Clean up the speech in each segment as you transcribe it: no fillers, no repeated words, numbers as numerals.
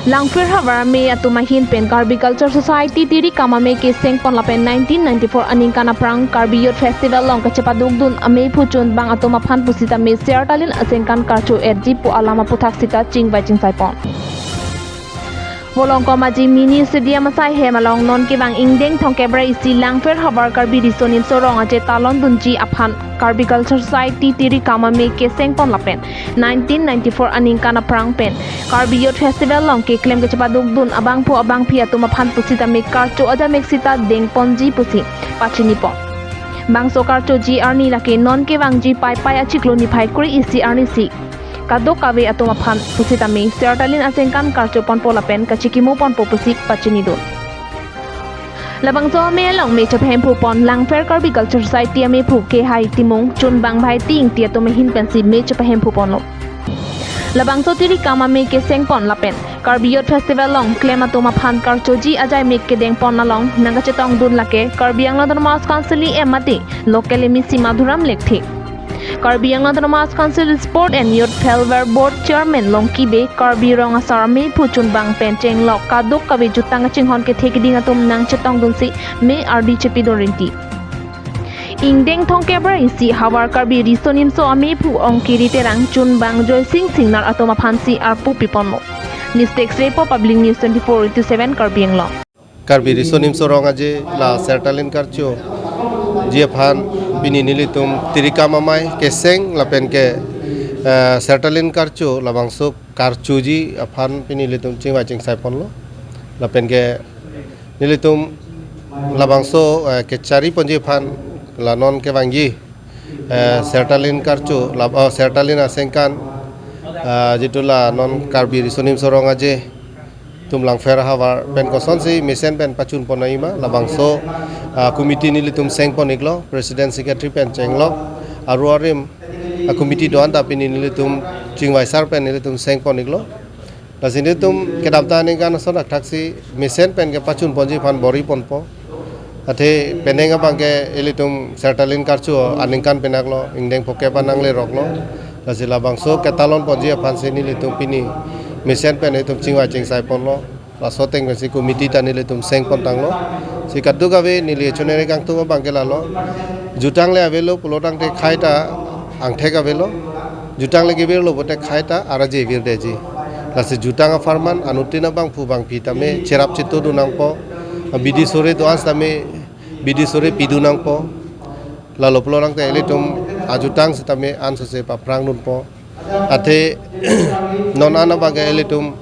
Langfir havar me atumahin pen Karbi Culture Society tiri kama me ke seng pon lapen 1994 aning kana prang Karbi Youth Festival long kacepadugdun ame pucun bang atuma phan pusita me sertalin asengkan karcho erji pu alama puthak sita ching by ching saipon. Volong komaji mini stadium asai hemalong non ke bang ingdeng thongkebra isi Langfir havar Karbi risonim sorong aje talon dunji aphan Karbi Culture Society tiri kama me ke seng pon lapen 1994 aning kana prang pen Karbi Youth Festival long ke claim kacepadugdun abang pi atuma phan pusita me karcho aja meksita deng ponji pusi pachini pon. Bang so karcho ji arni lake non ke bang ji pai achikloni phai kuri isi arni si kado kawe atuma phan pusita me sertalin asengkan karcho pon polapen kachikimo pon popusi pachini do. Labang so me long me chaphem phu pon Langfir Karbi Culture Society me phu ke hai timong chun bang bhai ting tia to me hin pensi me chaphem phu pon lo. Labang so tiri kama me ke seng pon lapen Karbi Youth Festival long claim atuma phan karcho ji ajai me ke deng pon na long nanga chetong dun lake Karbi Anglodon Mas Council emati local emisi Madhuram lekthi. Karbi Anglodon Mas Council Sport and Youth Welfare Board Chairman Longkibe Karbi Ronga Sarme puchun bang pencheng lok kadok kabe jutang chinghon ke thekiding atum nang chetong dun si me RD chepi dorinti. Ingdeng thongkebra isi hawar Karbi risonim so ame phu ongkiri terang chun bang joy singnar atoma phansi arpu piponmo. Nistex repo Public News 24/7 Karbi Anglong. Karbi risonim so ronga je la sertalin karcho je phan bini nilitum tirika mamai keseng lapen ke sertalin karcho labangso karcho ji phan bini nilitum chingwa ching saipon lo lapen ke nilitum labangso ke chari ponji phan la non ke bangji sertalin karcho lab sertalin asengkan jitula non Karbi risonim so ronga je tum Langfir havar pen koson si mesen pen pachun ponaima labangso committee nilitum seng poniklo president secretary pen chenglo aruarim committee doan tapi nilitum chingwai sar pen nilitum seng poniklo lasinitum kedamta ningan sonak taksi mesen pen ke pachun ponji phan bori ponpo ate penenga bangke elitum sertalin karchu aningkan penaklo ingdeng poke panangle roklo lasila bangso ketalon ponji phan nilitum pini mesen pen itu chingwa ching sai pon lo la soteng si committee ta nilitum seng pon tanglo si kaddu gawe nili chonere kang tu bangkela lo jutang le avelo pulotang te khaita angthe gavelo jutang le gebe lo bote khaita araje vir deji la si jutang farman anutina bang pu bang pitame cherap chitu dunang po bidi sore doas tame bidi sore pidunang po la lo pulorang te elitum ajutang sitame anso se pa prang nun po ate non ana baga elitum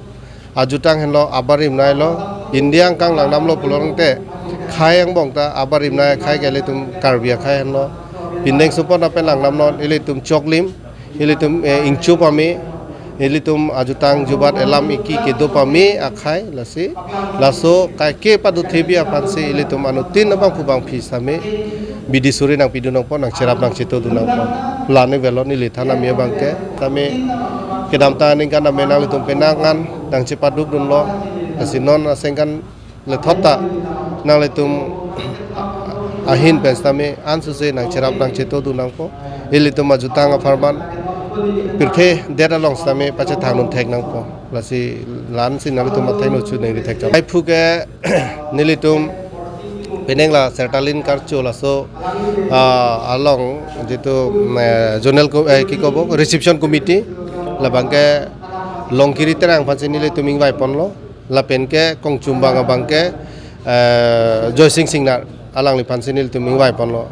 ajutang henlo abarim nailo indiang kang langnam lo pulorang te khayang bongta abarim nai khay gelitum Karbia khay henlo pindeng supon apen langnam non elitum choklim elitum ingchu pami elitum ajutang jubat elam iki kedopami akhai lasi laso kai ke padu thebia pansi elitum anu tin abang pubang pisame bidi suri nang pidunang pon nang cerap nang cito dunang pon lane velo ni lithana mia bangke tame kedamta ningkan na menang litum penangan nang cepaduk dun lo asinon asengkan lethota nang litum ahin pestame ansuse nang cerap nang cito dunang po elitum ajutang farman pirke dera long same pacha thangnun thek nang po lasi lan sin nalitum mathai no chu nei thek jam ai phuke nilitum penengla sertalin karcho laso along jitu zonal ki kobo reception committee labangke longkiri terang phansi nilitum ingwai ponlo la penke kongchumbang abangke joysing singnar alang li phansi nilitum ingwai ponlo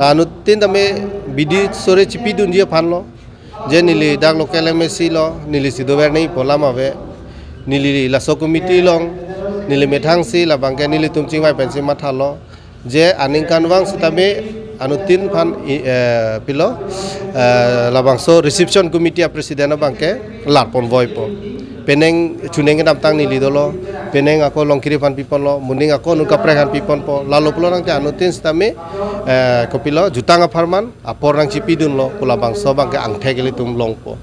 anu tin tame bidi sore chipi dunjia phanlo je nili dak local MSC lo nili sidover nei polama ve nili laso committee long nili methang si labangke nili tumching wai pensi mathalo je aningkan wang sitame anutin phan pilo labangso reception committee president bangke larpon voipo peneng chuneng damtang nili dolo peneng ako longkiri phan pipon lo muning ako nuka prehan pipon po lalo pulorang te anutin sitame kopilo jutanga farman aporang cipidun lo pula bangso bangke angthe geli tum long po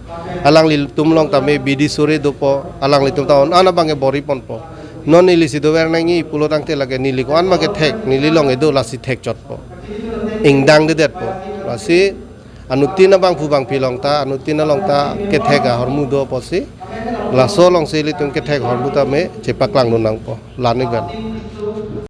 alang li tum long tame bidi sore do po alang li tum taon ana bangke bori pon po non nili sidover nangi pulorang te lage nili ko an mage thek nili long edo lasi thek chot po ingdang de det po lasi anutina bang pu bang pilong ta anutina long ta ke thega hormu do po si la so long se litum ke thek hon buta me che paklang no nang po lan ni gan